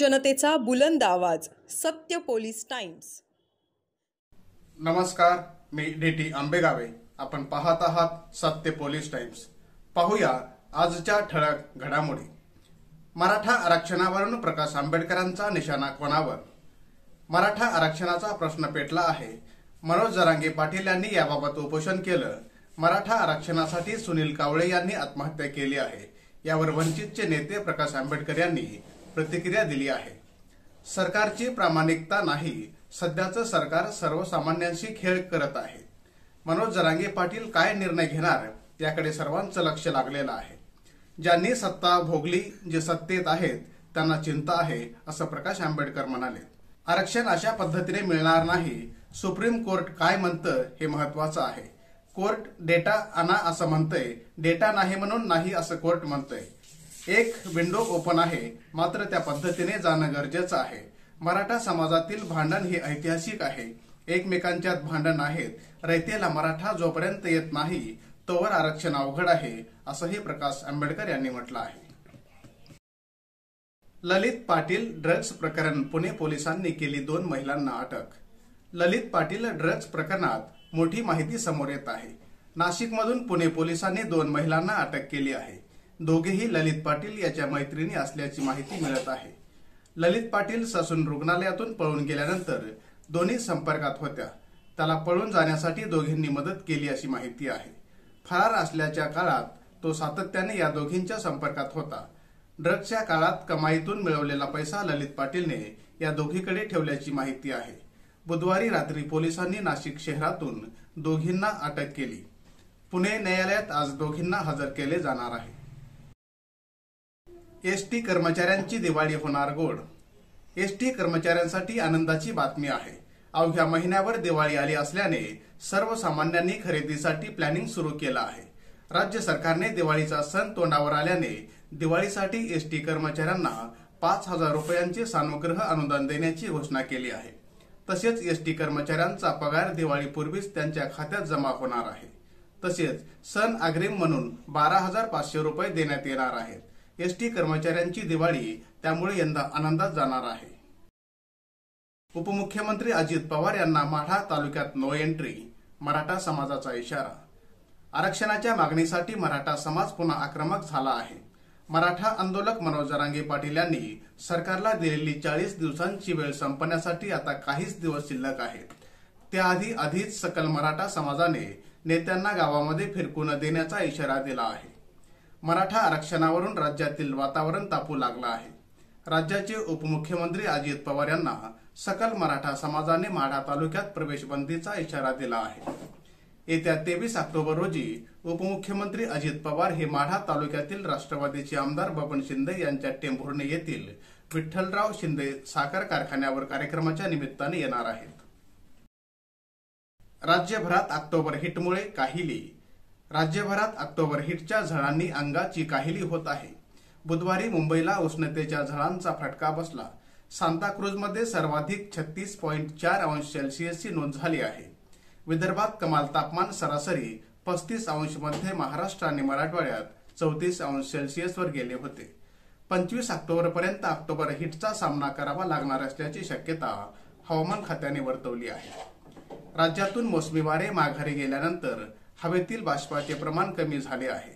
जनतेचा बुलंद आवाज, सत्य पोलीस टाइम्स। नमस्कार, मी DT आंबेगावे। आपण पाहत आहात सत्य पोलीस टाइम्स। पाहूया आजच्या ठळक घडामोडी। मराठा आरक्षणावरून प्रकाश आंबेडकरांचा निशाणा कोणावर? मराठा आरक्षणाचा प्रश्न पेटला आहे। मनोज जरांगे पाटील यांनी याबाबत उपोषण केलं। मराठा आरक्षणासाठी सुनील कावळे यांनी आत्महत्या केली आहे। यावर वंचितचे नेते प्रकाश आंबेडकर यांनी प्रतिक्रिया दिली आहे। सरकारची प्रामाणिकता नाही, सध्याचं सरकार सर्वसामान्यांशी खेळ करत आहे। मनोज जरांगे पाटील काय निर्णय घेणार याकडे सर्वांचं लक्ष लागलेलं आहे। ज्यांनी सत्ता भोगली, जे सत्तेत आहेत त्यांना चिंता आहे, असं प्रकाश आंबेडकर म्हणाले। आरक्षण अशा पद्धतीने मिळणार नाही। सुप्रीम कोर्ट काय म्हणतं हे महत्वाचं आहे। कोर्ट डेटा आणा असं म्हणतंय, डेटा नाही म्हणून नाही असं कोर्ट म्हणतंय। एक विंडो ओपन आहे, मात्र त्या पद्धतीने जाणं गरजेचं आहे। मराठा समाजातील भांडण हे ऐतिहासिक आहे। एकमेकांच्यात भांडण आहेत। रयतेला मराठा जोपर्यंत येत नाही तोवर आरक्षण अवघड आहे, असंही प्रकाश आंबेडकर यांनी म्हटलं आहे। ललित पाटील ड्रग्ज प्रकरण, पुणे पोलिसांनी केली 2 महिलांना अटक। ललित पाटील ड्रग्ज प्रकरणात मोठी माहिती समोर येत आहे। नाशिकमधून पुणे पोलिसांनी 2 महिलांना अटक केली आहे। दोघेही ललित पाटील याच्या मैत्रिणी असल्याची माहिती मिळत आहे। ललित पाटील ससून रुग्णालयातून पळून गेल्यानंतर दोन्ही संपर्कात होत्या। त्याला पळून जाण्यासाठी दोघींनी मदत केली अशी माहिती आहे। फरार असल्याच्या काळात तो सातत्याने या दोघींच्या संपर्कात होता। ड्रग्जच्या काळात कमाईतून मिळवलेला पैसा ललित पाटीलने या दोघींकडे ठेवल्याची माहिती आहे। बुधवारी रात्री पोलिसांनी नाशिक शहरातून दोघींना अटक केली। पुणे न्यायालयात आज दोघींना हजर केले जाणार आहे। एसटी कर्मचाऱ्यांची दिवाळी होणार गोड। एसटी कर्मचाऱ्यांसाठी आनंदाची बातमी आहे। अवघ्या महिन्यावर दिवाळी आली असल्याने सर्वसामान्यांनी खरेदीसाठी प्लॅनिंग सुरू केलं आहे। राज्य सरकारने दिवाळीचा सण तोंडावर आल्याने दिवाळीसाठी एसटी कर्मचाऱ्यांना 5,000 रुपयांचे सानुग्रह अनुदान देण्याची घोषणा केली आहे। तसेच एसटी कर्मचाऱ्यांचा पगार दिवाळीपूर्वीच त्यांच्या खात्यात जमा होणार आहे। तसेच सण अग्रिम म्हणून 12,500 रुपये देण्यात येणार आहेत। एसटी कर्मचाऱ्यांची दिवाळी त्यामुळे यंदा आनंदात जाणार आहे। उपमुख्यमंत्री अजित पवार यांना माढा तालुक्यात नो एंट्री, मराठा समाजाचा इशारा। आरक्षणाच्या मागणीसाठी मराठा समाज पुन्हा आक्रमक झाला आहे। मराठा आंदोलक मनोज जरांगे पाटील यांनी सरकारला दिलेली 40 दिवसांची वेळ संपण्यासाठी आता काहीच दिवस शिल्लक आहेत। त्याआधीच सकल मराठा समाजाने नेत्यांना गावामध्ये फिरकू न देण्याचा इशारा दिला आहे। मराठा आरक्षणावरून राज्यातील वातावरण तापू लागलं आहे। राज्याचे उपमुख्यमंत्री अजित पवार यांना सकल मराठा समाजाने माढा तालुक्यात प्रवेशबंदीचा इशारा दिला आहे। येत्या 23 ऑक्टोबर रोजी उपमुख्यमंत्री अजित पवार हे माढा तालुक्यातील राष्ट्रवादीचे आमदार बबन शिंदे यांच्या टेंभुर्णी येथील विठ्ठलराव शिंदे साखर कारखान्यावर कार्यक्रमाच्या निमित्ताने येणार आहेत। राज्यभरात ऑक्टोबर हिटमुळे काहिली। राज्यभरात ऑक्टोबर हिटच्या झळांनी अंगाची काहिली होत आहे। बुधवारी मुंबईला उष्णतेच्या झळांचा फटका बसला। सांताक्रूजमध्ये सर्वाधिक 36.4 अंश सेल्सिअसची नोंद झाली आहे। विदर्भात कमाल तापमान सरासरी 35 अंश मध्ये महाराष्ट्र आणि मराठवाड्यात 34 अंश सेल्सिअसवर गेले होते। 25 ऑक्टोबरपर्यंत ऑक्टोबर हिटचा सामना करावा लागणार असल्याची शक्यता हवामान खात्याने वर्तवली आहे। राज्यातून मोसमी वारे माघारी गेल्यानंतर हवेतील बाष्पाचे प्रमाण कमी झाले आहे।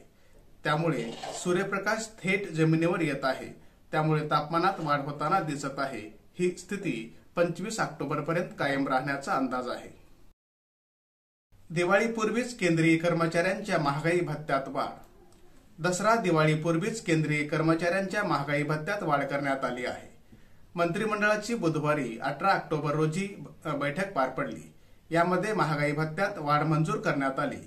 त्यामुळे सूर्यप्रकाश थेट जमिनीवर येत आहे। त्यामुळे तापमानात वाढ होताना दिसत आहे। ही स्थिती 25 ऑक्टोबरपर्यंत कायम राहण्याचा अंदाज आहे। दिवाळीपूर्वीच केंद्रीय कर्मचाऱ्यांच्या महागाई भत्त्यात वाढ। दसरा दिवाळीपूर्वीच केंद्रीय कर्मचाऱ्यांच्या महागाई भत्त्यात वाढ करण्यात आली आहे। मंत्रिमंडळाची बुधवारी 18 ऑक्टोबर रोजी बैठक पार पडली। यामध्ये महागाई भत्त्यात वाढ मंजूर करण्यात आली।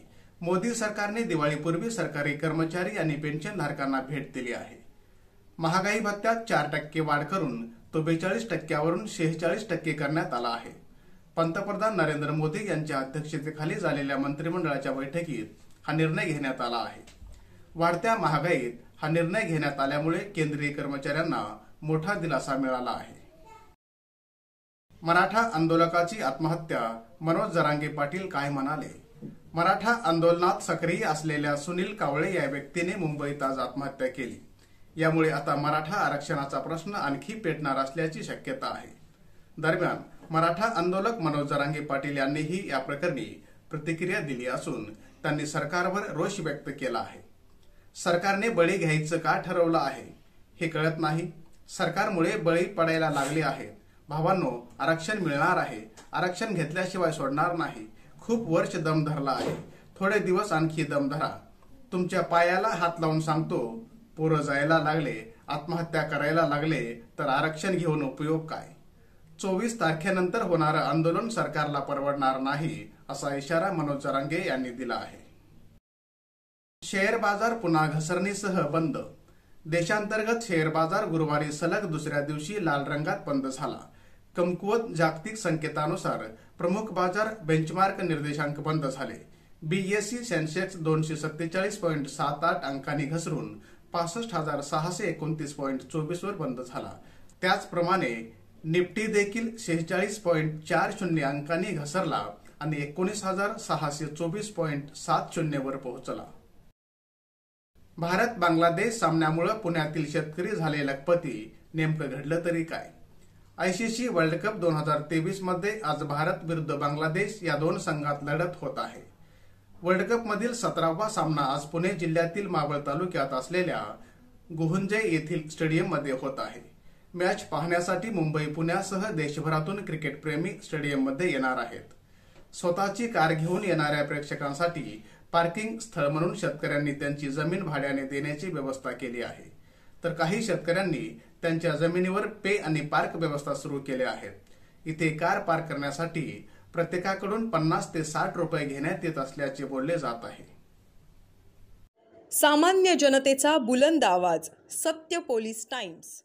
मोदी सरकारने दिवाळीपूर्वी सरकारी कर्मचारी आणि पेन्शनधारकांना भेट दिली आहे। महागाई भत्त्यात 4% वाढ करून तो 42% वरून 46% करण्यात आला आहे। पंतप्रधान नरेंद्र मोदी यांच्या अध्यक्षतेखाली झालेल्या मंत्रिमंडळाच्या बैठकीत हा निर्णय घेण्यात आला आहे। वाढत्या महागाईत हा निर्णय घेण्यात आल्यामुळे केंद्रीय कर्मचाऱ्यांना मोठा दिलासा मिळाला आहे। मराठा आंदोलकाची आत्महत्या, मनोज जरांगे पाटील काय म्हणाले? मराठा आंदोलनात सक्रिय असलेल्या सुनील कावळे या व्यक्तीने मुंबईत आज आत्महत्या केली। यामुळे आता मराठा आरक्षणाचा प्रश्न आणखी पेटणार असल्याची शक्यता आहे. दरम्यान मराठा आंदोलक मनोज जरांगे पाटील यांनीही या प्रकरणी प्रतिक्रिया दिली असून त्यांनी सरकारवर रोष व्यक्त केला आहे. सरकारने बळी घ्यायचं का ठरवलं आहे हे कळत नाही. सरकारमुळे बळी पडायला लागले आहेत. भावांनो, आरक्षण मिळणार आहे. आरक्षण घेतल्याशिवाय सोडणार नाही. खूप वर्ष दम धरला आहे. थोडे दिवस आणखी दम धरा. तुमच्या पायाला हात लावून सांगतो, पोरं जायला लागले, आत्महत्या करायला लागले तर आरक्षण घेऊन उपयोग काय? 24 तारखेनंतर होणारं आंदोलन सरकारला परवडणार नाही असा इशारा मनोज जरांगे यांनी दिला आहे. शेअर बाजार पुन्हा घसरणीसह बंद. देशांतर्गत शेअर बाजार गुरुवारी सलग दुसऱ्या दिवशी लाल रंगात बंद झाला. कमकुवत जागतिक संकेतानुसार प्रमुख बाजार बेंचमार्क निर्देशांक बंद झाले. बीएसई सेन्सेक्स 247.78 अंकांनी घसरून 65,629.24 वर बंद झाला. त्याचप्रमाणे निफ्टी देखील 46.40 अंकांनी घसरला आणि 19,624.70 वर पोहोचला. भारत बांगलादेश सामन्यामुळे पुण्यातील शेतकरी झाले लखपती. नेमकं घडलं तरी काय? आयसीसी वर्ल्ड कप 2023 मध्ये आज भारत विरुद्ध बांगलादेश या दोन संघात लढत होत आहे. वर्ल्ड कप मधील 17वा सामना आज पुणे जिल्ह्यातील मावळ तालुक्यात असलेल्या गुहुंजे येथील स्टेडियम मध्ये होत आहे. मॅच पाहण्यासाठी मुंबई पुण्यासह देशभरातून क्रिकेटप्रेमी स्टेडियम मध्ये येणार आहेत. स्वतःची कार घेऊन येणाऱ्या प्रेक्षकांसाठी पार्किंग स्थळ म्हणून शेतकऱ्यांनी त्यांची जमीन भाड्याने देण्याची व्यवस्था केली आहे. तर काही शेतकऱ्यांनी त्यांच्या जमिनीवर पे आणि पार्क व्यवस्था सुरू केल्या आहेत. इथे कार पार्क करण्यासाठी प्रत्येकाकडून 50 ते 60 रुपये घेण्यात येत असल्याचे बोलले जात आहे. सामान्य जनतेचा बुलंद आवाज, सत्य पोलीस टाइम्स.